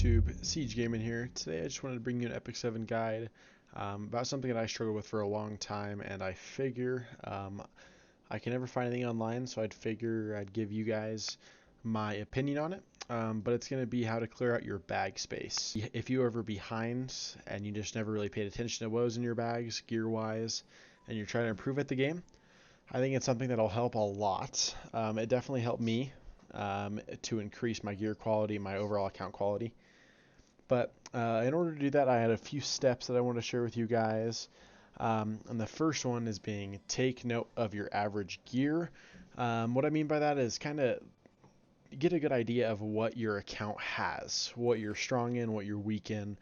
YouTube? Siege Gaming here. Today I just wanted to bring you an Epic 7 guide about something that I struggled with for a long time, and I figure I can never find anything online, so I'd figure I'd give you guys my opinion on it. But it's going to be how to clear out your bag space. If you're ever behind and you just never really paid attention to what was in your bags, gear-wise, and you're trying to improve at the game, I think it's something that'll help a lot. It definitely helped me to increase my gear quality, my overall account quality. But in order to do that, I had a few steps that I want to share with you guys. And the first one is being take note of your average gear. What I mean by that is kind of get a good idea of what your account has, what you're strong in, what you're weak in.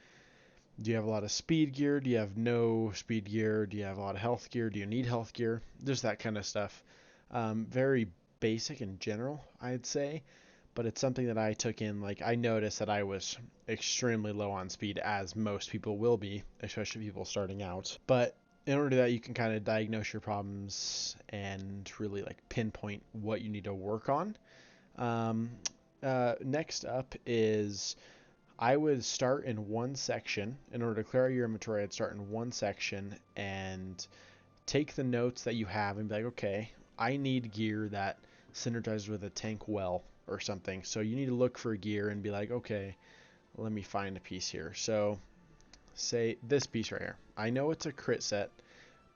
Do you have a lot of speed gear? Do you have no speed gear? Do you have a lot of health gear? Do you need health gear? Just that kind of stuff. Very basic in general, I'd say, but it's something that I took in. Like, I noticed that I was extremely low on speed, as most people will be, especially people starting out. But in order to do that, you can kind of diagnose your problems and really like pinpoint what you need to work on. Next up is I would start in one section. In order to clear out your inventory, I'd start in one section and take the notes that you have and be like, okay, I need gear that synergizes with a tank well or something. So you need to look for gear and be like, okay, let me find a piece here. So say this piece right here. I know it's a crit set,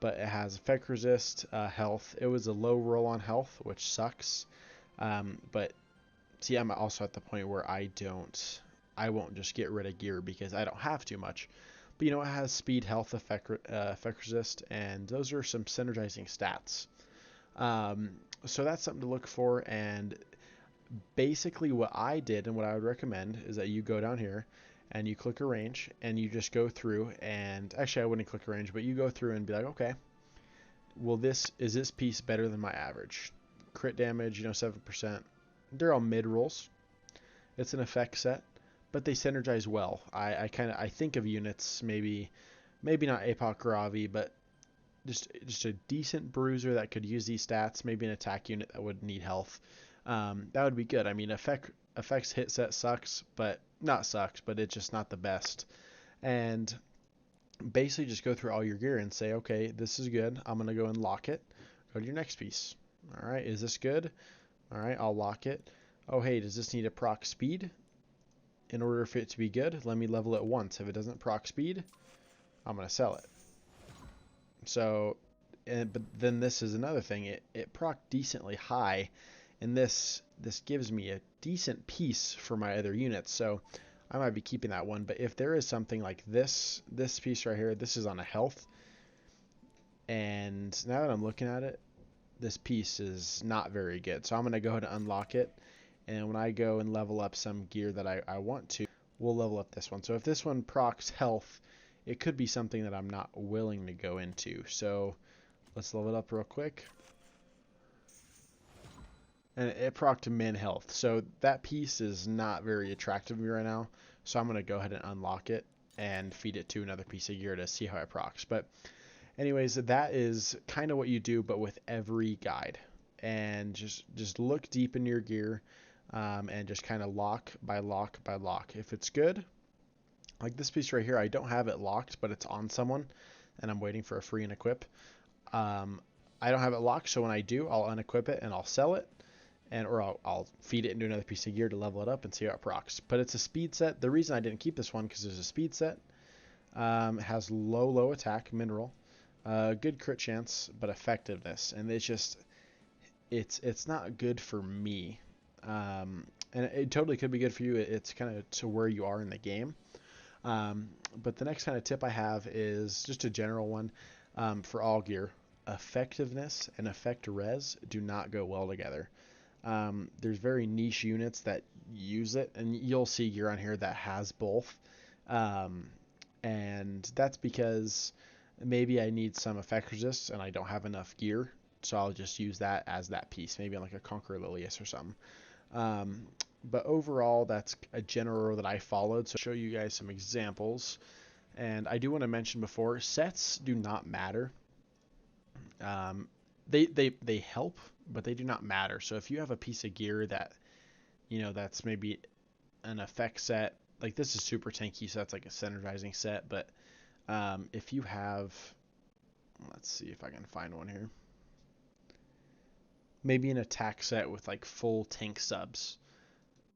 but it has effect resist, health. It was a low roll on health, which sucks. But see, I'm also at the point where I won't just get rid of gear because I don't have too much. But you know, it has speed, health, effect resist, and those are some synergizing stats. So that's something to look for. And basically what I did and what I would recommend is that you go down here and you click arrange and you just go through, and actually I wouldn't click arrange, but you go through and be like, okay, is this piece better than my average? Crit damage, 7%. They're all mid rolls. It's an effect set, but they synergize well. I think of units, maybe not Apoc or Avi, but just a decent bruiser that could use these stats, maybe an attack unit that would need health. That would be good. I mean, effects hit set sucks, but it's just not the best. And basically just go through all your gear and say, okay, this is good. I'm going to go and lock it. Go to your next piece. All right, is this good? All right, I'll lock it. Oh, hey, does this need a proc speed? In order for it to be good, let me level it once. If it doesn't proc speed, I'm going to sell it. So, but then this is another thing. It proc decently high, and this gives me a decent piece for my other units. So I might be keeping that one. But if there is something like this piece right here, this is on a health. And now that I'm looking at it, this piece is not very good. So I'm going to go ahead and unlock it. And when I go and level up some gear that I want to, we'll level up this one. So if this one procs health, it could be something that I'm not willing to go into. So let's level it up real quick. And it proc to min health. So that piece is not very attractive to me right now. So I'm going to go ahead and unlock it and feed it to another piece of gear to see how it procs. But anyways, that is kind of what you do, but with every guide. And just look deep in your gear. And just kind of lock by lock by lock. If it's good, like this piece right here, I don't have it locked, but it's on someone, and I'm waiting for a free and equip. I don't have it locked, so when I do, I'll unequip it and I'll sell it, or I'll feed it into another piece of gear to level it up and see how it procs. But it's a speed set. The reason I didn't keep this one because it's a speed set. It has low attack, mineral, good crit chance, but effectiveness, and it's not good for me. And it totally could be good for you. It's kind of to where you are in the game. But the next kind of tip I have is just a general one for all gear. Effectiveness and effect res do not go well together. There's very niche units that use it, and you'll see gear on here that has both. And that's because maybe I need some effect resist and I don't have enough gear. So I'll just use that as that piece, maybe on like a Conqueror Lilius or something. But overall, that's a general rule that I followed. So I'll show you guys some examples. And I do want to mention before, sets do not matter. They help, but they do not matter. So if you have a piece of gear that, that's maybe an effect set like this is super tanky, so that's like a synergizing set. But if you have, let's see if I can find one here. Maybe an attack set with like full tank subs.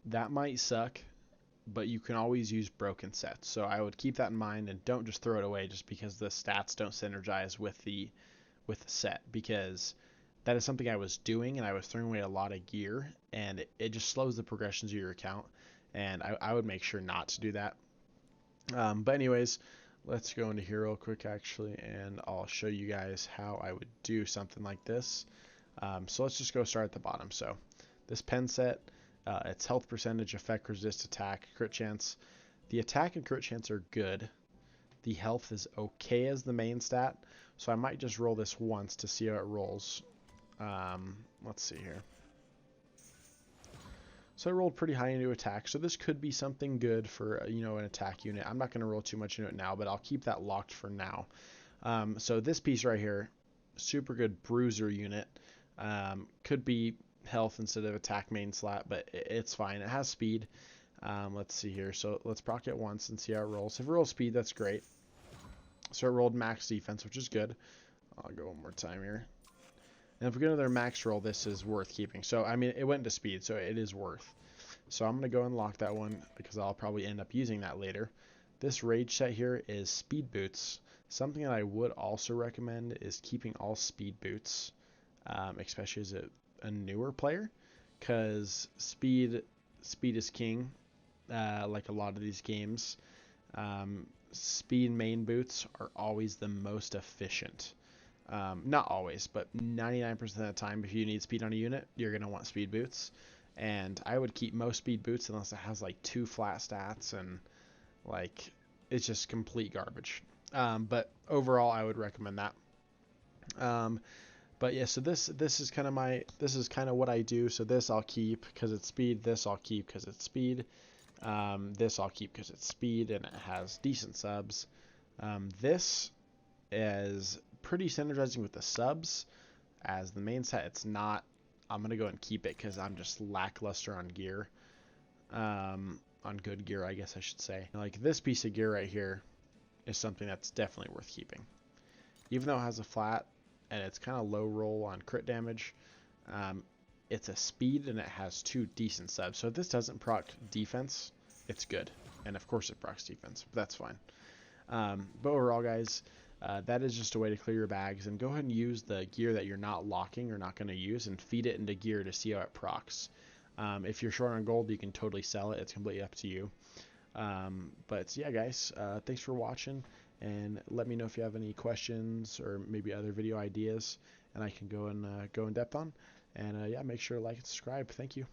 That might suck, but you can always use broken sets. So I would keep that in mind and don't just throw it away just because the stats don't synergize with the set, because that is something I was doing and I was throwing away a lot of gear and it just slows the progressions of your account, and I would make sure not to do that. But anyways, let's go into here real quick actually, and I'll show you guys how I would do something like this. So let's just go start at the bottom. So this pen set, its health percentage, effect, resist, attack, crit chance. The attack and crit chance are good. The health is okay as the main stat, so I might just roll this once to see how it rolls. Let's see here. So I rolled pretty high into attack, so this could be something good for an attack unit. I'm not going to roll too much into it now, but I'll keep that locked for now. So this piece right here, super good bruiser unit. Could be health instead of attack main slot, but it's fine. It has speed. Let's see here. So let's proc it once and see how it rolls. If it rolls speed, that's great. So it rolled max defense, which is good. I'll go one more time here. And if we get another max roll, this is worth keeping. So, I mean, it went into speed, so it is worth. So I'm going to go and lock that one because I'll probably end up using that later. This rage set here is speed boots. Something that I would also recommend is keeping all speed boots, especially as a newer player, because speed is king. Like a lot of these games, speed main boots are always the most efficient. Not always, but 99% of the time, if you need speed on a unit, you're going to want speed boots. And I would keep most speed boots unless it has like 2 flat stats and like it's just complete garbage. But overall, I would recommend that. But yeah, so this is kind of what I do. So this I'll keep because it's speed. This I'll keep because it's speed. This I'll keep because it's speed and it has decent subs. This is pretty synergizing with the subs. As the main set, it's not. I'm going to go and keep it because I'm just lackluster on gear. On good gear, I guess I should say. Like this piece of gear right here is something that's definitely worth keeping. Even though it has a flat and it's kind of low roll on crit damage, it's a speed and it has 2 decent subs. So if this doesn't proc defense, it's good. And of course it procs defense, but that's fine. But overall, guys, that is just a way to clear your bags, and go ahead and use the gear that you're not locking or not going to use and feed it into gear to see how it procs. If you're short on gold, you can totally sell it. It's completely up to you. But yeah, guys, thanks for watching, and let me know if you have any questions or maybe other video ideas, and I can go in depth on. And yeah, make sure to like and subscribe. Thank you.